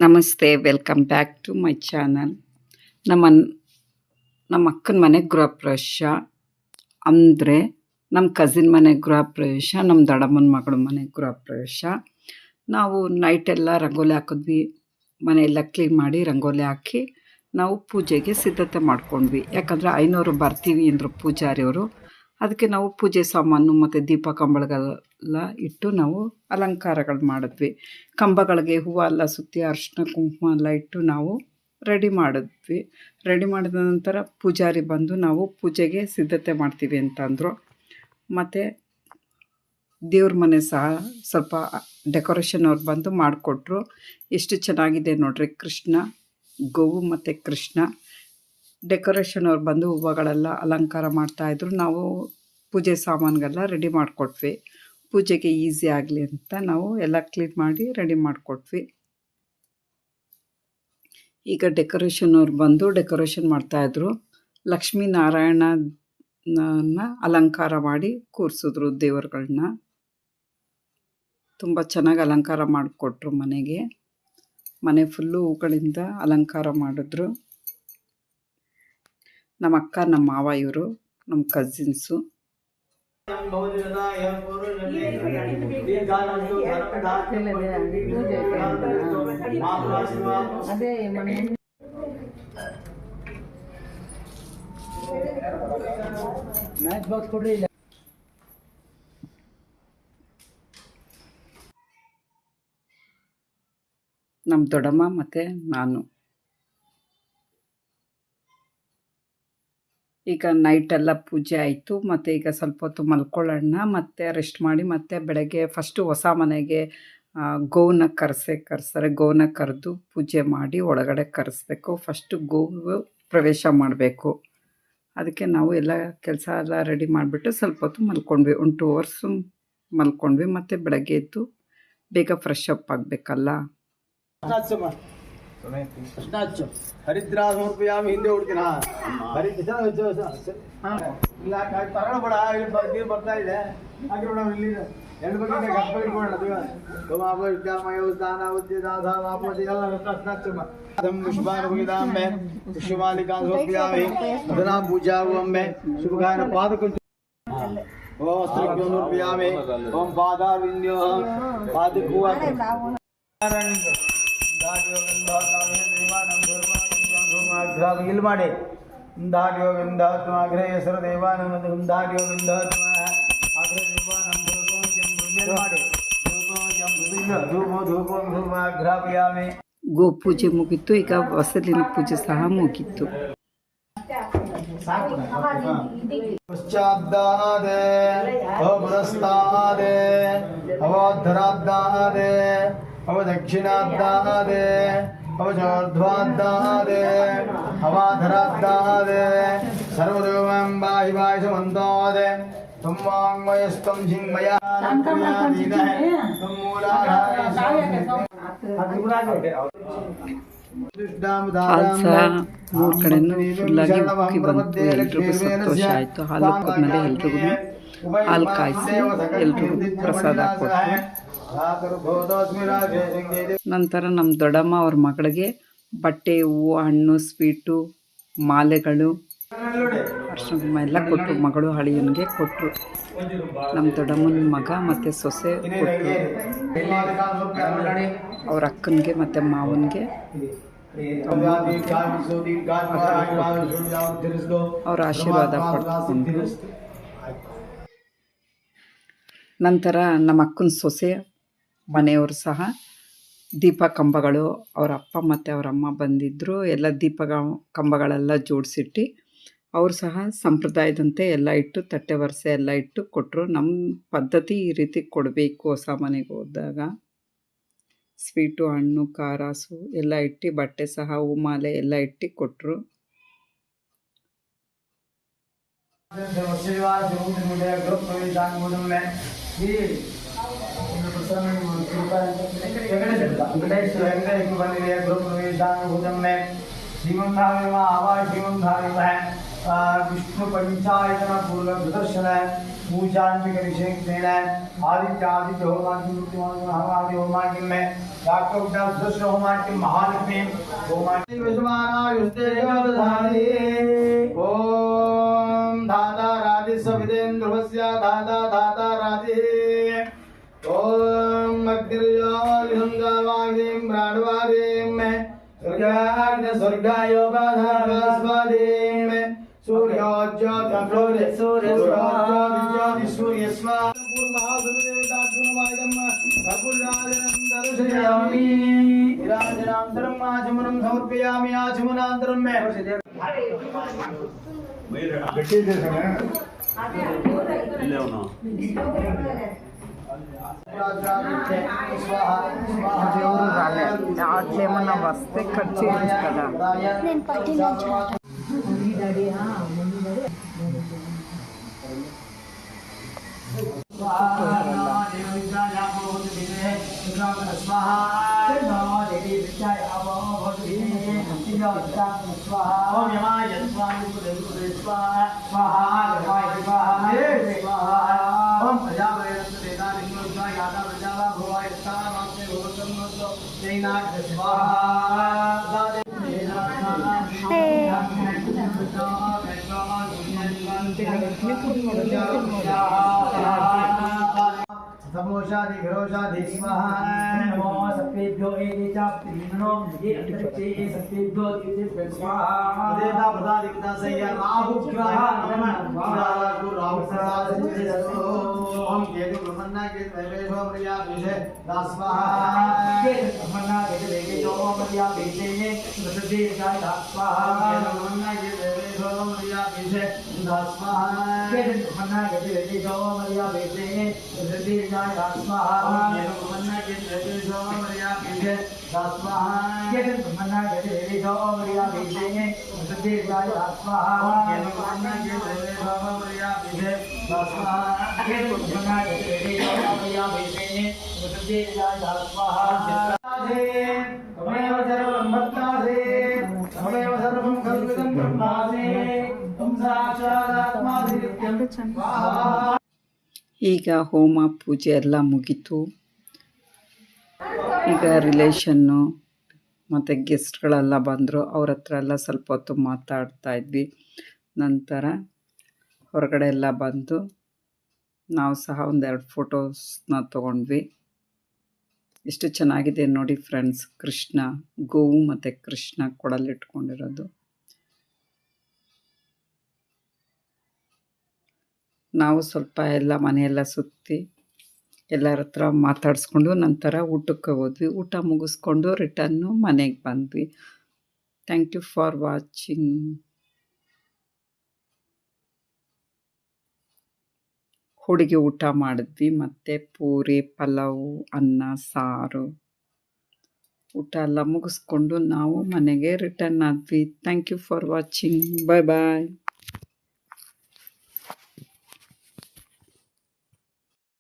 ನಮಸ್ತೆ, welcome back to my channel. ನಮ್ಮ ನಮ್ಮ ಅಕ್ಕನ ಮನೆ ಗೃಹಪ್ರವೇಶ ಅಂದರೆ ನಮ್ಮ ಕಸಿನ್ ಮನೆ ಗೃಹಪ್ರವೇಶ, ನಮ್ಮ ದೊಡ್ಡಮ್ಮನ ಮಗಳ ಮನೆ ಗೃಹಪ್ರವೇಶ. ನಾವು ನೈಟೆಲ್ಲ ರಂಗೋಲಿ ಹಾಕಿದ್ವಿ, ಮನೆಯೆಲ್ಲ ಕ್ಲೀನ್ ಮಾಡಿ ರಂಗೋಲಿ ಹಾಕಿ ನಾವು ಪೂಜೆಗೆ ಸಿದ್ಧತೆ ಮಾಡ್ಕೊಂಡ್ವಿ. ಯಾಕಂದರೆ ಐನೋರು ಬರ್ತೀವಿ ಅಂದರು ಪೂಜಾರಿಯವರು. ಅದಕ್ಕೆ ನಾವು ಪೂಜೆ ಸಾಮಾನು ಮತ್ತು ದೀಪ ಕಂಬಗಳೆಲ್ಲ ಇಟ್ಟು ನಾವು ಅಲಂಕಾರಗಳು ಮಾಡಿದ್ವಿ. ಕಂಬಗಳಿಗೆ ಹೂವು ಎಲ್ಲ ಸುತ್ತಿ ಅರಿಶಿನ ಕುಂಕುಮ ಎಲ್ಲ ಇಟ್ಟು ನಾವು ರೆಡಿ ಮಾಡಿದ್ವಿ. ರೆಡಿ ಮಾಡಿದ ನಂತರ ಪೂಜಾರಿ ಬಂದು ನಾವು ಪೂಜೆಗೆ ಸಿದ್ಧತೆ ಮಾಡ್ತೀವಿ ಅಂತ ಅಂದರು. ಮತ್ತು ದೇವ್ರ ಮನೆ ಸಹ ಸ್ವಲ್ಪ ಡೆಕೋರೇಷನ್ ಅವ್ರು ಬಂದು ಮಾಡಿಕೊಟ್ರು. ಎಷ್ಟು ಚೆನ್ನಾಗಿದೆ ನೋಡ್ರಿ, ಕೃಷ್ಣ, ಗೋವು ಮತ್ತು ಕೃಷ್ಣ. ಡೆಕೋರೇಷನ್ ಅವ್ರು ಬಂದು ಹೂವುಗಳೆಲ್ಲ ಅಲಂಕಾರ ಮಾಡ್ತಾಯಿದ್ರು. ನಾವು ಪೂಜೆ ಸಾಮಾನುಗೆಲ್ಲ ರೆಡಿ ಮಾಡಿಕೊಟ್ವಿ. ಪೂಜೆಗೆ ಈಸಿ ಆಗಲಿ ಅಂತ ನಾವು ಎಲ್ಲ ಕ್ಲೀನ್ ಮಾಡಿ ರೆಡಿ ಮಾಡಿಕೊಟ್ವಿ. ಈಗ ಡೆಕೋರೇಷನ್ ಅವ್ರು ಬಂದು ಡೆಕೋರೇಷನ್ ಮಾಡ್ತಾಯಿದ್ರು. ಲಕ್ಷ್ಮೀನಾರಾಯಣನ ಅಲಂಕಾರ ಮಾಡಿ ಕೂರಿಸಿದ್ರು ದೇವರುಗಳನ್ನ. ತುಂಬ ಚೆನ್ನಾಗಿ ಅಲಂಕಾರ ಮಾಡಿಕೊಟ್ರು ಮನೆಗೆ. ಮನೆ ಫುಲ್ಲು ಹೂಗಳಿಂದ ಅಲಂಕಾರ ಮಾಡಿದ್ರು. ನಮ್ಮ ಅಕ್ಕ, ನಮ್ಮ ಮಾವ, ಇವರು ನಮ್ಮ ಕಸಿನ್ಸು. ನಮ್ಮ ದೊಡ್ಡಮ್ಮ ಮತ್ತು ನಾನು. ಈಗ ನೈಟೆಲ್ಲ ಪೂಜೆ ಆಯಿತು. ಮತ್ತು ಈಗ ಸ್ವಲ್ಪ ಹೊತ್ತು ಮಲ್ಕೊಳ್ಳೋಣ, ಮತ್ತು ರೆಸ್ಟ್ ಮಾಡಿ ಮತ್ತೆ ಬೆಳಗ್ಗೆ ಫಸ್ಟು ಹೊಸ ಮನೆಗೆ ಗೋವನ್ನ ಕರೆಸ್ತಾರೆ. ಗೋವನ್ನ ಕರೆದು ಪೂಜೆ ಮಾಡಿ ಒಳಗಡೆ ಕರೆಸ್ಬೇಕು. ಫಸ್ಟು ಗೋವು ಪ್ರವೇಶ ಮಾಡಬೇಕು. ಅದಕ್ಕೆ ನಾವು ಎಲ್ಲ ಕೆಲಸ ಎಲ್ಲ ರೆಡಿ ಮಾಡಿಬಿಟ್ಟು ಸ್ವಲ್ಪ ಹೊತ್ತು ಮಲ್ಕೊಂಡ್ವಿ. 1 2 hours ಮಲ್ಕೊಂಡ್ವಿ. ಮತ್ತು ಬೆಳಗ್ಗೆ ಎದ್ದು ಬೇಗ ಫ್ರೆಶ್ ಅಪ್ ಆಗಬೇಕಲ್ಲ. ಹರಿದ್ರಾ ಸಮರ್ಪಯಾಮಿ ಹಿಂದೆ ಹುಡುಕಿನ ಹರಿದ್ರ ತಗೊಳ್ಬೇಡ, ನೀರು ಬರ್ತಾ ಇದೆ. ಹಾಕಿರೋಣ ಇಲ್ಲಿ ಎರಡು ಬಗ್ಗೆ ಗಪ್ಪ ಇಟ್ಕೊಳ್ಳೋಣ. ಪುಷ್ಪಾನುಭವಿದಾಂಬೆ ಪುಷ್ಯಮಾಲಿಕಾ ಸಮರ್ಪಯಾಮಿ ಅದನಾ ಪೂಜಾವಂಬೆ ಶುಭಗಾಯನ ಪಾದಕುಂಚ ವಸ್ತ್ರಕ್ಕೆ ಸಮರ್ಪಯಾಮಿ. ಓಂ ಪಾದಾವಿಂದ್ಯೋ ಪಾದಕೂವ ಇಲ್ಲಿ ಮಾಡಿ ದಾರ್ಯೋಗಿಂದ ಅಗ್ರಹ ಹೆಸರು ದೇವಾನಂದ ಗೋ ಪೂಜೆ ಮುಗೀತು. ಈಗ ಹೊಸಲಿನ ಪೂಜೆ ಸಹ ಮುಗೀತು. ಪಶ್ಚಾದ್ದಾದೆ ಪುರಸ್ತಾದೆ ಅವಧರಾದ್ದಾದೆ ಅವದಕ್ಷಿಣಾದ್ದಾದೆ ಅವಚೋರ್ಧ್ವಾದ್ದಾದೆ ಅವಾಧರಾದ್ದಾದೆ ಸರ್ವದೇವಂ ಬಾಹಿ ಬಾಹಿ ಸಮಂತಾದೆ ತುಮ್ಮಾಂಗಮಯಸ್ತಂ ಜಿಂಗಮಯ ಹಾಲು ಸಹ 3 ಕಡೆನೂ ಫುಲ್ಲಾಗಿ ಉಕ್ಕಿ ಬಂತು. ಎಲ್ರಿಗೂ ಸಂತೋಷ ಆಯಿತು. ಹಾಲು ಉಕ್ಕಿದ್ಮೇಲೆ ಎಲ್ರಿಗೂ ಹಾಲು ಕಾಯಿಸಿ ಎಲ್ರಿಗೂ ಪ್ರಸಾದ ಕೊಟ್ಟರು. ನಂತರ ನಮ್ಮ ದೊಡ್ಡಮ್ಮ ಅವ್ರ ಮಗಳಿಗೆ ಬಟ್ಟೆ, ಹೂವು, ಹಣ್ಣು, ಸ್ವೀಟು, ಮಾಲೆಗಳು, ಅರ್ಶಿನ ಎಲ್ಲ ಕೊಟ್ಟರು. ಮಗಳು ಅಳಿಯನಿಗೆ ಕೊಟ್ಟರು. ನಮ್ಮ ದೊಡ್ಡಮ್ಮನ ಮಗ ಮತ್ತು ಸೊಸೆ ಕೊಟ್ಟರು. ಅವ್ರ ಅಕ್ಕನಿಗೆ ಮತ್ತು ಮಾವನಿಗೆ ಅವ್ರ ಆಶೀರ್ವಾದ ಪಡ್ಕೊಂಡ್ರು. ನಂತರ ನಮ್ಮ ಅಕ್ಕನ ಸೊಸೆ ಮನೆಯವರು ಸಹ ದೀಪ ಕಂಬಗಳು, ಅವರ ಅಪ್ಪ ಮತ್ತು ಅವರ ಅಮ್ಮ ಬಂದಿದ್ದರು. ಎಲ್ಲ ದೀಪ ಕಂಬಗಳೆಲ್ಲ ಜೋಡಿಸಿಟ್ಟು ಅವರು ಸಹ ಸಂಪ್ರದಾಯದಂತೆ ಎಲ್ಲ ಇಟ್ಟು ತಟ್ಟೆ ವರಸೆ ಎಲ್ಲ ಇಟ್ಟು ಕೊಟ್ಟರು. ನಮ್ಮ ಪದ್ಧತಿ ಈ ರೀತಿ ಕೊಡಬೇಕು. ಹೊಸ ಮನೆಗೆ ಹೋದಾಗ ಸ್ವೀಟು, ಹಣ್ಣು, ಕಾರಾಸು ಎಲ್ಲ ಇಟ್ಟು ಬಟ್ಟೆ ಸಹ ಹೂ ಮಾಲೆ ಎಲ್ಲ ಇಟ್ಟು ಕೊಟ್ಟರು. ವಿಷ್ಣು ಪಂಚಾಯತನ ಪೂರ್ವ ಪ್ರದರ್ಶನ पूजान्विकविषयेण आदित्य होमान्ति मृत्युमादि होमान्ति में डॉक्टर उद्दाम सुदर्शन होमान्ति महालक्ष्मी होमान्ति विश्वमानायुस्ते जगदधारी ओम धाता राधि सविदेन्द्रवस्य धाता धाता राधि ओम अग्निर्योनिसंगावादिं प्राणवादिं स्वर्गाग्नि स्वर्गायोगाधारस्वादिं सूर्योज्योति सूर्योज्योति सूर्यस्वाहा पूर्वमहासुरदेवतात्मनमायदं भकुलराजनं दर्शयामि विराजनान्तरं आचमनं समर्पयामि आचमनान्तरं मे దేవుడు రాలే అట్లేమన్నా వస్తే కట్ చేయొచ్చు కదా समोषादि विरोषादि स्वाहा नमो सत्तेभ्यो एचाप्तिनो ये अंतरिक्षे सत्तेभ्यो दिव्य स्वाहा देवता प्रसाद देवता सैया राहु स्वाहा नमः राहु प्रसाद सिद्धो ओम केतु ब्रह्मण्य केतु वैवेशो प्रिया विषय स्वाहा केतु ब्रह्मण्य केतु वैवेशो प्रिया विषय प्रसिद्धि जाय स्वाहा केतु ब्रह्मण्य केतु वैवेशो प्रिया विषय स्वाहा केतु ब्रह्मण्य केतु वैवेशो प्रिया विषय प्रसिद्धि स्वाहा केतु ब्रह्मण्य केतु वैवेशो प्रिया विषय स्वाहा केतु ब्रह्मण्य केतु वैवेशो प्रिया विषय प्रसिद्धि जाय स्वाहा केतु ब्रह्मण्य केतु वैवेशो प्रिया विषय स्वाहा केतु ब्रह्मण्य केतु वैवेशो प्रिया विषय प्रसिद्धि जाय स्वाहा तमेव सर्वं भक्तासे तमेव सर्वं कल्पितं ब्रह्मासे त्वं साक्षादात्मासि नित्यं स्वाहा ಈಗ ಹೋಮ ಪೂಜೆ ಎಲ್ಲ ಮುಗೀತು. ಈಗ ರಿಲೇಷನ್ನು ಮತ್ತು ಗೆಸ್ಟ್ಗಳೆಲ್ಲ ಬಂದರು. ಅವ್ರ ಹತ್ರ ಎಲ್ಲ ಸ್ವಲ್ಪ ಹೊತ್ತು ಮಾತಾಡ್ತಾ ಇದ್ವಿ. ನಂತರ ಹೊರಗಡೆ ಎಲ್ಲ ಬಂದು ನಾವು ಸಹ ಒಂದೆರಡು ಫೋಟೋಸ್ನ ತೊಗೊಂಡ್ವಿ. ಎಷ್ಟು ಚೆನ್ನಾಗಿದೆ ನೋಡಿ ಫ್ರೆಂಡ್ಸ್. ಕೃಷ್ಣ, ಗೋವು ಮತ್ತು ಕೃಷ್ಣ ಕೊಡಲಿಟ್ಕೊಂಡಿರೋದು. ನಾವು ಸ್ವಲ್ಪ ಎಲ್ಲ ಮನೆಯೆಲ್ಲ ಸುತ್ತಿ ಎಲ್ಲರ ಹತ್ರ ಮಾತಾಡಿಸ್ಕೊಂಡು ನಂತರ ಊಟಕ್ಕೆ ಹೋದ್ವಿ. ಊಟ ಮುಗಿಸ್ಕೊಂಡು ರಿಟರ್ನು ಮನೆಗೆ ಬಂದ್ವಿ. Thank you for watching. ಹೋಳಿಗೆ ಊಟ ಮಾಡಿದ್ವಿ, ಮತ್ತು ಪೂರಿ, ಪಲಾವು, ಅನ್ನ, ಸಾರು ಊಟ ಎಲ್ಲ ಮುಗಿಸ್ಕೊಂಡು ನಾವು ಮನೆಗೆ ರಿಟರ್ನ್ ಆದ್ವಿ. Thank you for watching. Bye bye.